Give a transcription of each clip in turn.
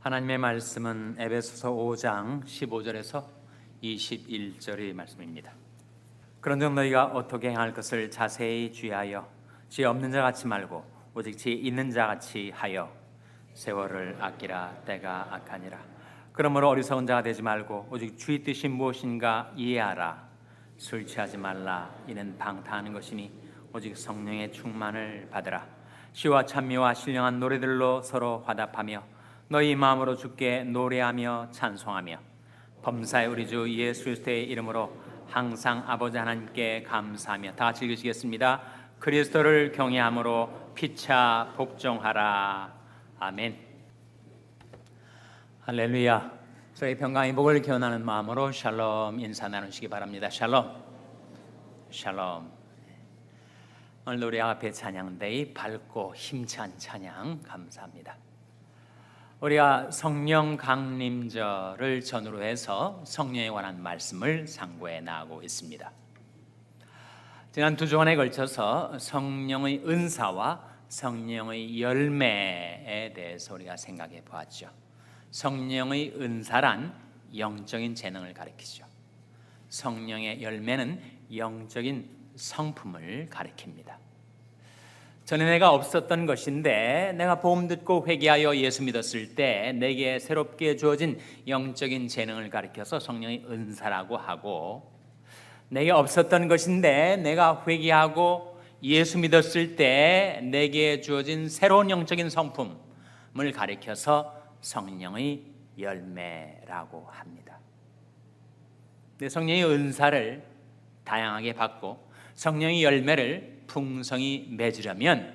하나님의 말씀은 에베소서 5장 15절에서 21절의 말씀입니다. 그런즉 너희가 어떻게 행할 것을 자세히 주의하여 지 없는 자 같이 말고 오직 지 있는 자 같이 하여 세월을 아끼라. 때가 악하니라. 그러므로 어리석은 자가 되지 말고 오직 주의 뜻이 무엇인가 이해하라. 술 취하지 말라. 이는 방탕하는 것이니 오직 성령의 충만을 받으라. 시와 찬미와 신령한 노래들로 서로 화답하며 너희 마음으로 주께 노래하며 찬송하며 범사의 우리 주 예수 그리스도의 이름으로 항상 아버지 하나님께 감사하며. 다 같이 읽으시겠습니다. 그리스도를 경외함으로 피차 복종하라. 아멘. 할렐루야. 저희 평강의 복을 기원하는 마음으로 샬롬 인사 나누시기 바랍니다. 샬롬. 샬롬. 오늘 우리 앞에 찬양대의 밝고 힘찬 찬양 감사합니다. 우리가 성령 강림절을 전후로 해서 성령에 관한 말씀을 상고해 나가고 있습니다. 지난 두 주간에 걸쳐서 성령의 은사와 성령의 열매에 대해서 우리가 생각해 보았죠. 성령의 은사란 영적인 재능을 가리키죠. 성령의 열매는 영적인 성품을 가리킵니다. 전에 내가 없었던 것인데 내가 복음 듣고 회개하여 예수 믿었을 때 내게 새롭게 주어진 영적인 재능을 가리켜서 성령의 은사라고 하고, 내게 없었던 것인데 내가 회개하고 예수 믿었을 때 내게 주어진 새로운 영적인 성품을 가리켜서 성령의 열매라고 합니다. 성령의 은사를 다양하게 받고 성령의 열매를 풍성히 맺으려면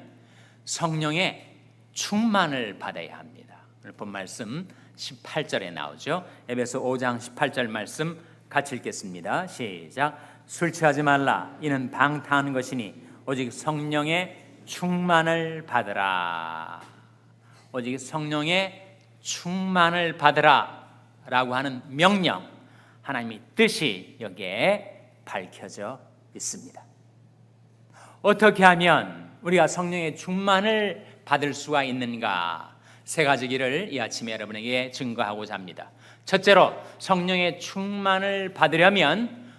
성령의 충만을 받아야 합니다. 오늘 본 말씀 18절에 나오죠. 에베소 5장 18절 말씀 같이 읽겠습니다. 시작. 술 취하지 말라. 이는 방탕하는 것이니 오직 성령의 충만을 받으라. 오직 성령의 충만을 받으라 라고 하는 명령, 하나님의 뜻이 여기에 밝혀져 있습니다. 어떻게 하면 우리가 성령의 충만을 받을 수가 있는가? 세 가지 길을 이 아침에 여러분에게 증거하고자 합니다. 첫째로, 성령의 충만을 받으려면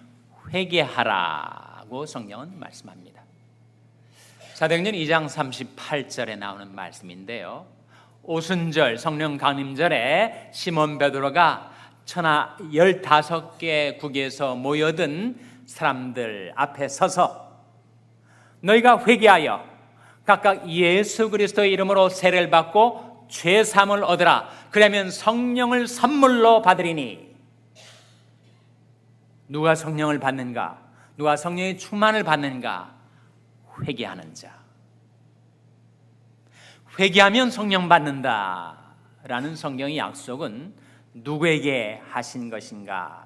회개하라고 성경은 말씀합니다. 사도행전 2장 38절에 나오는 말씀인데요, 오순절 성령 강림절에 시몬 베드로가 천하 15개 국에서 모여든 사람들 앞에 서서 너희가 회개하여 각각 예수 그리스도의 이름으로 세례를 받고 죄 사함을 얻으라. 그러면 성령을 선물로 받으리니. 누가 성령을 받는가? 누가 성령의 충만을 받는가? 회개하는 자. 회개하면 성령 받는다라는 성경의 약속은 누구에게 하신 것인가?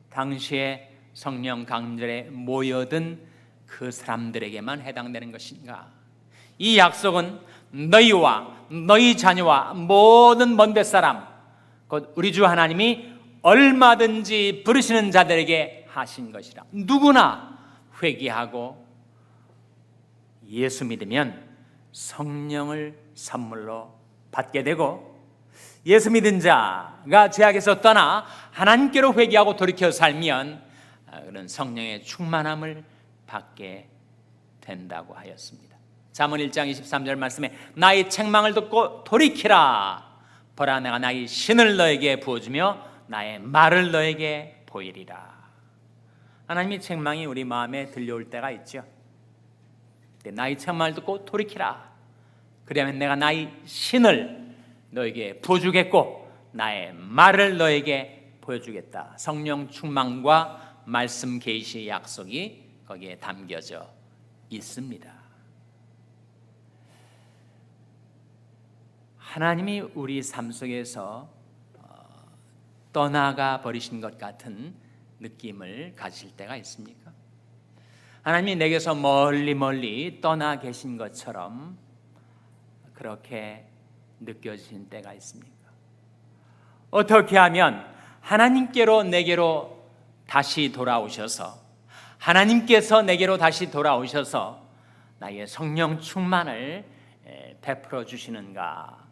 당시에 성령 강림절에 모여든 그 사람들에게만 해당되는 것인가? 이 약속은 너희와 너희 자녀와 모든 먼 뱃사람, 곧 우리 주 하나님이 얼마든지 부르시는 자들에게 하신 것이라. 누구나 회개하고 예수 믿으면 성령을 선물로 받게 되고, 예수 믿은 자가 죄악에서 떠나 하나님께로 회개하고 돌이켜 살면 그런 성령의 충만함을 받게 된다고 하였습니다. 잠언 1장 23절 말씀에 나의 책망을 듣고 돌이키라. 보라, 내가 나의 신을 너에게 부어주며 나의 말을 너에게 보이리라. 하나님의 책망이 우리 마음에 들려올 때가 있죠. 나의 책망을 듣고 돌이키라. 그러면 내가 나의 신을 너에게 부어주겠고 나의 말을 너에게 보여주겠다. 성령 충만과 말씀 계시의 약속이 거기에 담겨져 있습니다. 하나님이 우리 삶 속에서 떠나가 버리신 것 같은 느낌을 가질 때가 있습니까? 하나님이 내게서 멀리 멀리 떠나 계신 것처럼 그렇게 느껴지신 때가 있습니까? 어떻게 하면 하나님께로 내게로 다시 돌아오셔서, 하나님께서 내게로 다시 돌아오셔서 나의 성령 충만을 베풀어 주시는가?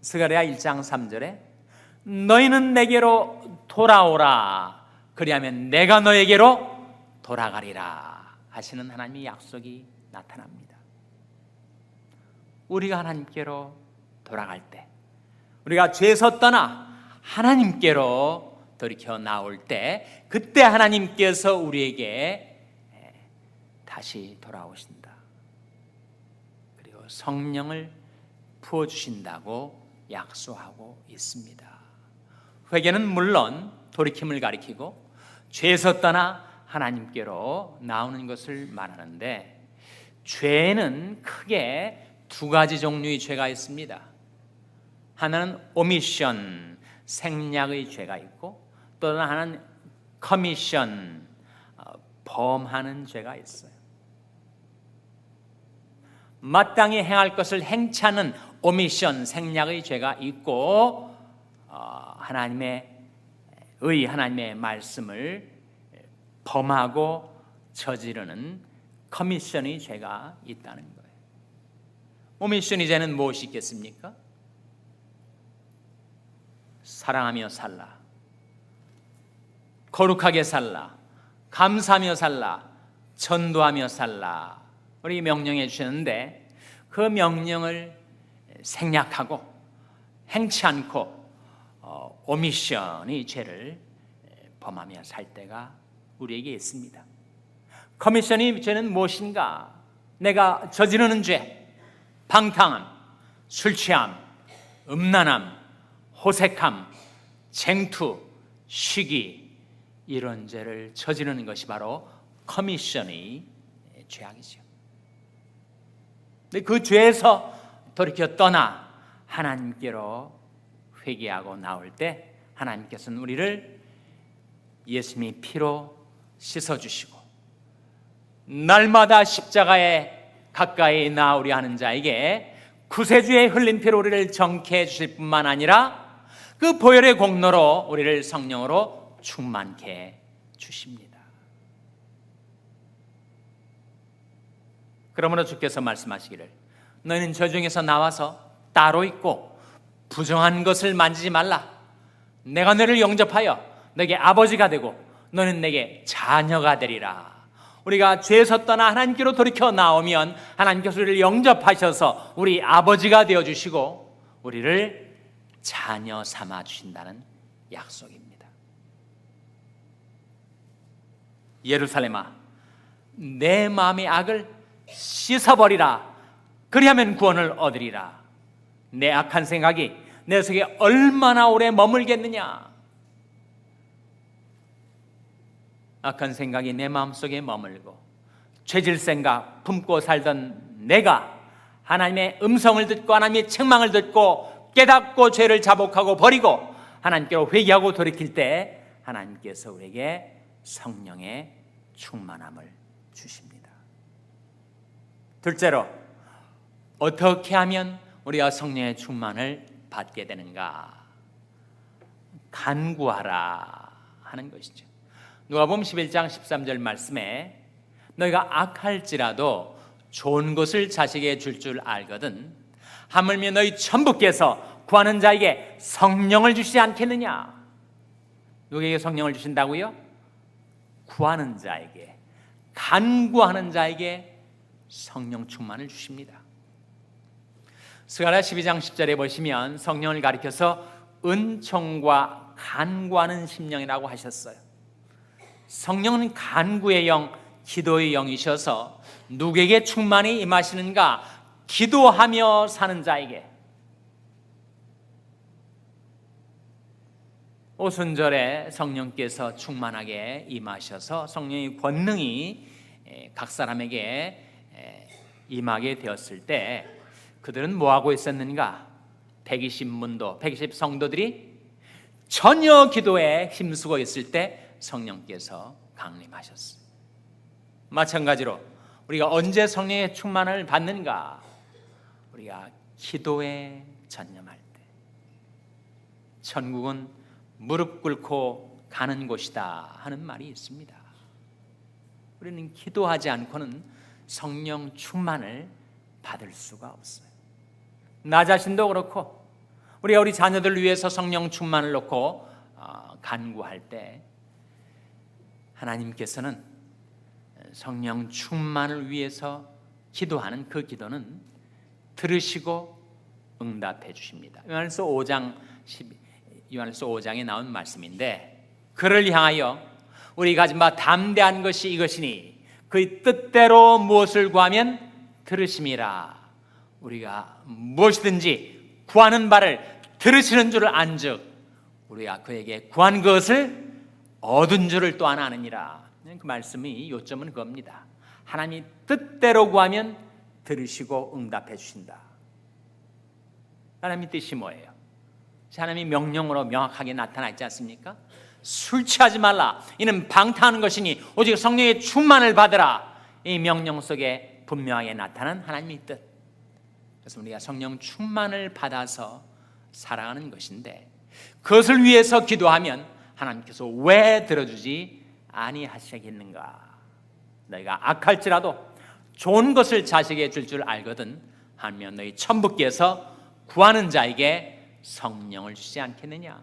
스가랴 1장 3절에 너희는 내게로 돌아오라 그리하면 내가 너에게로 돌아가리라 하시는 하나님의 약속이 나타납니다. 우리가 하나님께로 돌아갈 때, 우리가 죄에서 떠나 하나님께로 돌이켜 나올 때, 그때 하나님께서 우리에게 다시 돌아오신다. 그리고 성령을 부어주신다고 약속하고 있습니다. 회개는 물론 돌이킴을 가리키고 죄에서 떠나 하나님께로 나오는 것을 말하는데, 죄는 크게 두 가지 종류의 죄가 있습니다. 하나는 오미션, 생략의 죄가 있고, 또 하나는 커미션, 범하는 죄가 있어요. 마땅히 행할 것을 행치 않는 오미션, 생략의 죄가 있고, 하나님의 말씀을 범하고 저지르는 커미션의 죄가 있다는 거예요. 오미션의 죄는 무엇이 있겠습니까? 사랑하며 살라, 거룩하게 살라, 감사하며 살라, 전도하며 살라, 우리 명령해 주셨는데, 그 명령을 생략하고 행치 않고 오미션의 죄를 범하며 살 때가 우리에게 있습니다. 커미션의 죄는 무엇인가? 내가 저지르는 죄, 방탕함, 술 취함, 음란함, 호색함, 쟁투, 시기, 이런 죄를 저지르는 것이 바로 커미션의 죄악이죠. 근데 그 죄에서 돌이켜 떠나 하나님께로 회개하고 나올 때, 하나님께서는 우리를 예수님의 피로 씻어주시고, 날마다 십자가에 가까이 나오려 하는 자에게 구세주의 흘린 피로 우리를 정케 해주실 뿐만 아니라 그 보혈의 공로로 우리를 성령으로 충만케 주십니다. 그러므로 주께서 말씀하시기를, 너희는 저 중에서 나와서 따로 있고 부정한 것을 만지지 말라. 내가 너를 영접하여 너에게 아버지가 되고 너는 내게 자녀가 되리라. 우리가 죄에서 떠나 하나님께로 돌이켜 나오면 하나님께서 우리를 영접하셔서 우리 아버지가 되어주시고 우리를 자녀 삼아 주신다는 약속입니다. 예루살렘아, 내 마음의 악을 씻어버리라. 그리하면 구원을 얻으리라. 내 악한 생각이 내 속에 얼마나 오래 머물겠느냐. 악한 생각이 내 마음속에 머물고 죄질 생각 품고 살던 내가 하나님의 음성을 듣고 하나님의 책망을 듣고 깨닫고 죄를 자복하고 버리고 하나님께로 회개하고 돌이킬 때 하나님께서 우리에게 성령의 충만함을 주십니다. 둘째로, 어떻게 하면 우리가 성령의 충만을 받게 되는가? 간구하라 하는 것이죠. 누가복음 11장 13절 말씀에 너희가 악할지라도 좋은 것을 자식에게 줄 줄 알거든 하물며 너희 천부께서 구하는 자에게 성령을 주시지 않겠느냐? 누구에게 성령을 주신다고요? 구하는 자에게, 간구하는 자에게 성령 충만을 주십니다. 스가랴 12장 10절에 보시면 성령을 가리켜서 은총과 간구하는 심령이라고 하셨어요. 성령은 간구의 영, 기도의 영이셔서 누구에게 충만히 임하시는가? 기도하며 사는 자에게. 오순절에 성령께서 충만하게 임하셔서 성령의 권능이 각 사람에게 임하게 되었을 때 그들은 뭐하고 있었는가? 120문도, 120 성도들이 전혀 기도에 힘쓰고 있을 때 성령께서 강림하셨어요. 마찬가지로 우리가 언제 성령의 충만을 받는가? 우리가 기도에 전념할 때. 천국은 무릎 꿇고 가는 곳이다 하는 말이 있습니다. 우리는 기도하지 않고는 성령 충만을 받을 수가 없어요. 나 자신도 그렇고 우리가 우리 자녀들 위해서 성령 충만을 놓고 간구할 때 하나님께서는 성령 충만을 위해서 기도하는 그 기도는 들으시고 응답해 주십니다. 요한일서 5장에 나온 말씀인데, 그를 향하여 우리가 가진 바 담대한 것이 이것이니 그의 뜻대로 무엇을 구하면 들으심이라. 우리가 무엇이든지 구하는 바를 들으시는 줄을 안즉 우리가 그에게 구한 것을 얻은 줄을 또한 아느니라. 그 말씀이 요점은 그겁니다. 하나님이 뜻대로 구하면 들으시고 응답해 주신다. 하나님의 뜻이 뭐예요? 하나님이 명령으로 명확하게 나타나 있지 않습니까? 술 취하지 말라, 이는 방탕하는 것이니 오직 성령의 충만을 받으라. 이 명령 속에 분명하게 나타난 하나님의 뜻. 그래서 우리가 성령 충만을 받아서 살아가는 것인데, 그것을 위해서 기도하면 하나님께서 왜 들어주지 아니하시겠는가? 너희가 악할지라도 좋은 것을 자식에게 줄 줄 알거든 하면 너희 천부께서 구하는 자에게 성령을 주지 않겠느냐?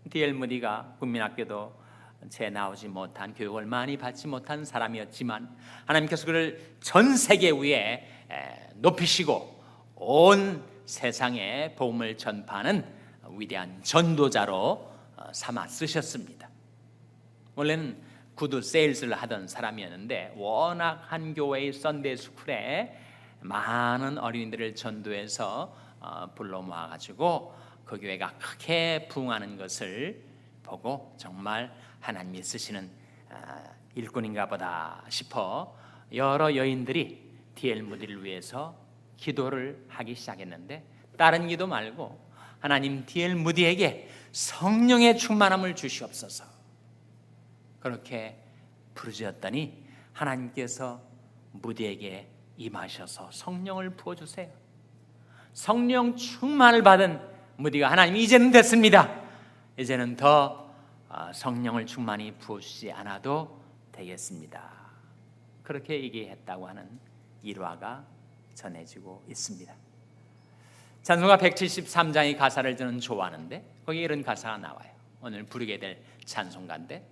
D.L. 무디가 국민학교도 채 나오지 못한, 교육을 많이 받지 못한 사람이었지만 하나님께서 그를 전 세계 위에 높이시고 온 세상에 복음을 전파하는 위대한 전도자로 삼아 쓰셨습니다. 원래는 구두 세일즈를 하던 사람이었는데 워낙 한 교회의 썬데이 스쿨에 많은 어린이들을 전도해서 불러 모아가지고 그 교회가 크게 부흥하는 것을 보고 정말 하나님이 쓰시는 일꾼인가 보다 싶어 여러 여인들이 D.L. 무디를 위해서 기도를 하기 시작했는데, 다른 기도 말고 하나님 D.L. 무디에게 성령의 충만함을 주시옵소서, 그렇게 부르짖었더니 하나님께서 무디에게 임하셔서 성령을 부어주세요. 성령 충만을 받은 무디가 하나님 이제는 됐습니다, 이제는 더 성령을 충만히 부어주지 않아도 되겠습니다, 그렇게 얘기했다고 하는 일화가 전해지고 있습니다. 찬송가 173장의 가사를 저는 좋아하는데 거기에 이런 가사가 나와요. 오늘 부르게 될 찬송가인데,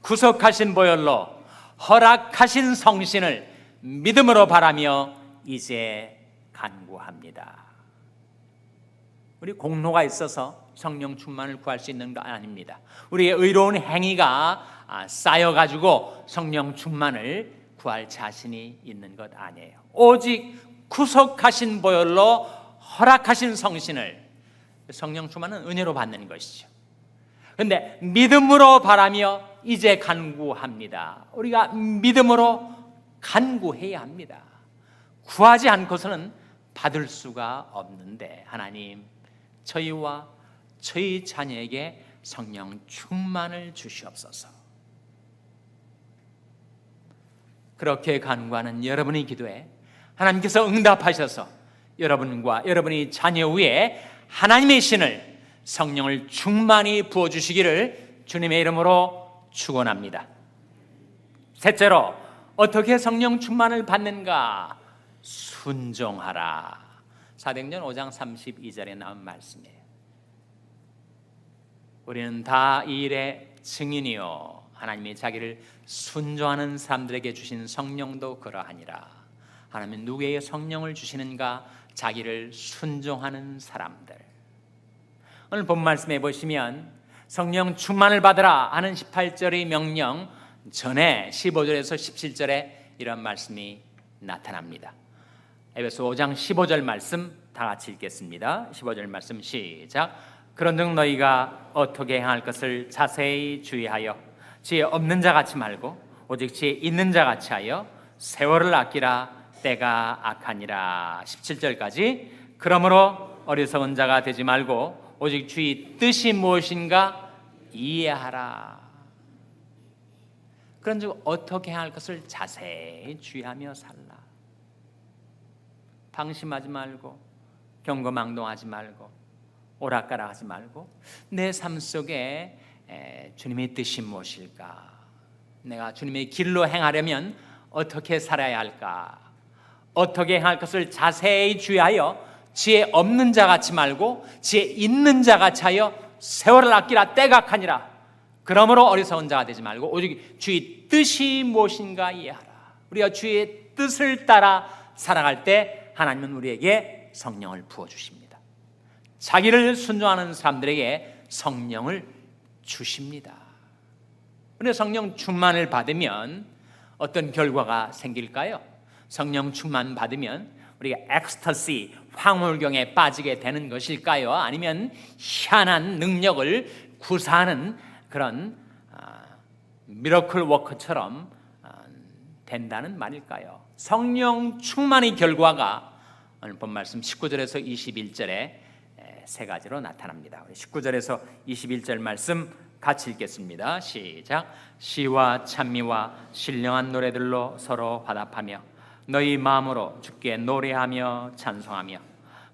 구속하신 보혈로 허락하신 성신을 믿음으로 바라며 이제 간구합니다. 우리 공로가 있어서 성령 충만을 구할 수 있는 거 아닙니다. 우리의 의로운 행위가 쌓여가지고 성령 충만을 구할 자신이 있는 것 아니에요. 오직 구속하신 보혈로 허락하신 성신을, 성령 충만은 은혜로 받는 것이죠. 그런데 믿음으로 바라며 이제 간구합니다. 우리가 믿음으로 간구해야 합니다. 구하지 않고서는 받을 수가 없는데, 하나님 저희와 저희 자녀에게 성령 충만을 주시옵소서. 그렇게 간구하는 여러분의 기도에 하나님께서 응답하셔서 여러분과 여러분의 자녀 위에 하나님의 신을, 성령을 충만히 부어주시기를 주님의 이름으로 축원합니다. 셋째로, 어떻게 성령 충만을 받는가? 순종하라. 사도행전 5장 32절에 나온 말씀이에요. 우리는 다 이 일의 증인이요, 하나님이 자기를 순종하는 사람들에게 주신 성령도 그러하니라. 하나님은 누구에게 성령을 주시는가? 자기를 순종하는 사람들. 오늘 본 말씀에 보시면 성령 충만을 받으라 하는 18절의 명령 전에 15절에서 17절에 이런 말씀이 나타납니다. 에베소 5장 15절 말씀 다 같이 읽겠습니다. 15절 말씀 시작. 그런즉 너희가 어떻게 행할 것을 자세히 주의하여 지혜 없는 자 같이 말고 오직 지혜 있는 자 같이 하여 세월을 아끼라. 때가 악하니라. 17절까지. 그러므로 어리석은 자가 되지 말고 오직 주의 뜻이 무엇인가 이해하라. 그런즉 어떻게 행할 것을 자세히 주의하며 살라. 방심하지 말고 경거망동하지 말고 오락가락하지 말고 내 삶 속에 주님의 뜻이 무엇일까? 내가 주님의 길로 행하려면 어떻게 살아야 할까? 어떻게 행할 것을 자세히 주의하여 지혜 없는 자 같이 말고 지혜 있는 자 같이 하여 세월을 아끼라. 때가 악하니라. 그러므로 어리석은 자가 되지 말고 오직 주의 뜻이 무엇인가 이해하라. 우리가 주의 뜻을 따라 살아갈 때 하나님은 우리에게 성령을 부어주십니다. 자기를 순종하는 사람들에게 성령을 주십니다. 우리가 성령 충만을 받으면 어떤 결과가 생길까요? 성령 충만 받으면 우리가 엑스터시, 황홀경에 빠지게 되는 것일까요? 아니면 희한한 능력을 구사하는 그런 미러클 워커처럼 된다는 말일까요? 성령 충만의 결과가 오늘 본 말씀 19절에서 21절에 세 가지로 나타납니다. 19절에서 21절 말씀 같이 읽겠습니다. 시작. 시와 찬미와 신령한 노래들로 서로 화답하며 너희 마음으로 주께 노래하며 찬송하며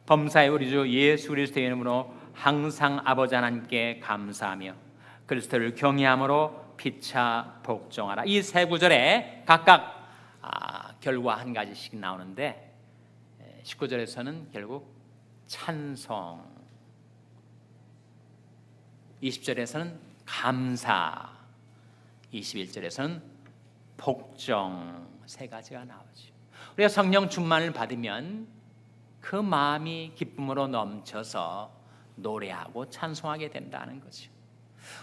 범사의 우리 주 예수 그리스도의 이름으로 항상 아버지 하나님께 감사하며 그리스도를 경외함으로 피차 복종하라. 이 세 구절에 각각 결과 한 가지씩 나오는데 19절에서는 결국 찬송, 20절에서는 감사, 21절에서는 복종, 세 가지가 나오죠. 우리가 성령 충만을 받으면 그 마음이 기쁨으로 넘쳐서 노래하고 찬송하게 된다는 거죠.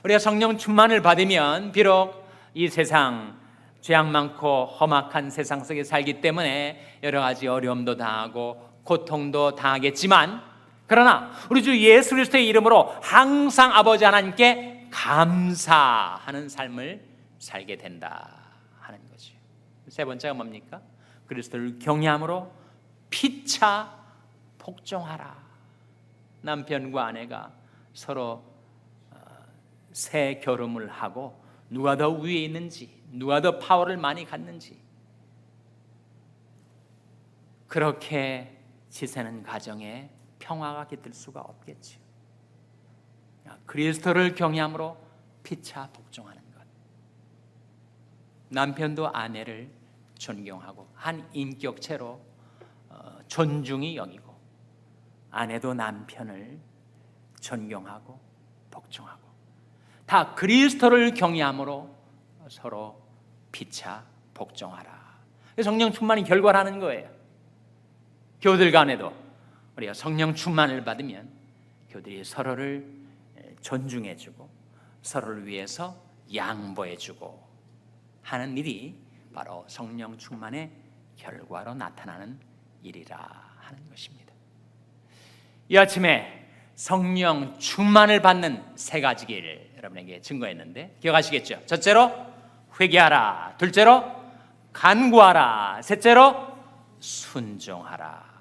우리가 성령 충만을 받으면 비록 이 세상 죄악 많고 험악한 세상 속에 살기 때문에 여러 가지 어려움도 당하고 고통도 당하겠지만, 그러나 우리 주 예수 그리스도의 이름으로 항상 아버지 하나님께 감사하는 삶을 살게 된다 하는 거죠. 세 번째가 뭡니까? 그리스도를 경외함으로 피차 복종하라. 남편과 아내가 서로 새 결혼을 하고 누가 더 위에 있는지, 누가 더 파워를 많이 갖는지, 그렇게 지새는 가정에 평화가 깃들 수가 없겠죠. 그리스도를 경외함으로 피차 복종하는 것. 남편도 아내를 존경하고 한 인격체로 존중이 여기고, 아내도 남편을 존경하고 복종하고, 다 그리스도를 경외함으로 서로 피차 복종하라. 성령 충만이 결과라는 거예요. 교우들 간에도 우리가 성령 충만을 받으면 교우들이 서로를 존중해주고 서로를 위해서 양보해주고 하는 일이 바로 성령 충만의 결과로 나타나는 일이라 하는 것입니다. 이 아침에 성령 충만을 받는 세 가지 길 여러분에게 증거했는데 기억하시겠죠? 첫째로 회개하라, 둘째로 간구하라, 셋째로 순종하라.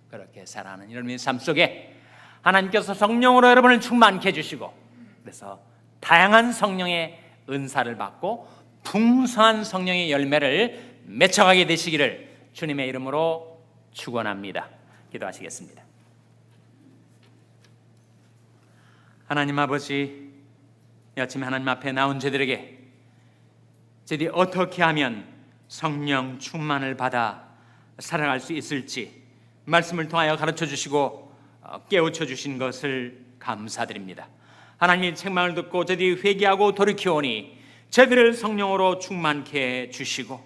그렇게 살아가는 여러분의 삶 속에 하나님께서 성령으로 여러분을 충만케 해주시고, 그래서 다양한 성령의 은사를 받고 풍성한 성령의 열매를 맺어가게 되시기를 주님의 이름으로 축원합니다. 기도하시겠습니다. 하나님 아버지, 이 아침에 하나님 앞에 나온 저들에게 저들이 어떻게 하면 성령 충만을 받아 살아갈 수 있을지 말씀을 통하여 가르쳐 주시고 깨우쳐 주신 것을 감사드립니다. 하나님의 책망을 듣고 저들이 회개하고 돌이켜오니 저들을 성령으로 충만케 해주시고,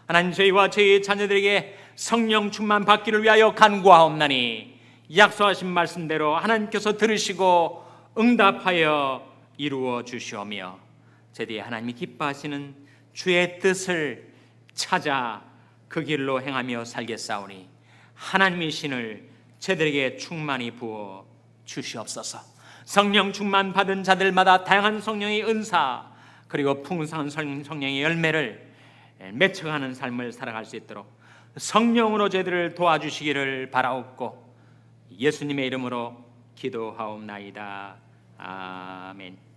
하나님 저희와 저희 자녀들에게 성령 충만 받기를 위하여 간구하옵나니 약속하신 말씀대로 하나님께서 들으시고 응답하여 이루어 주시오며, 저들이 하나님이 기뻐하시는 주의 뜻을 찾아 그 길로 행하며 살겠사오니 하나님의 신을 저들에게 충만히 부어 주시옵소서. 성령 충만 받은 자들마다 다양한 성령의 은사 그리고 풍성한 성령의 열매를 맺혀가는 삶을 살아갈 수 있도록 성령으로 저희들을 도와주시기를 바라옵고 예수님의 이름으로 기도하옵나이다. 아멘.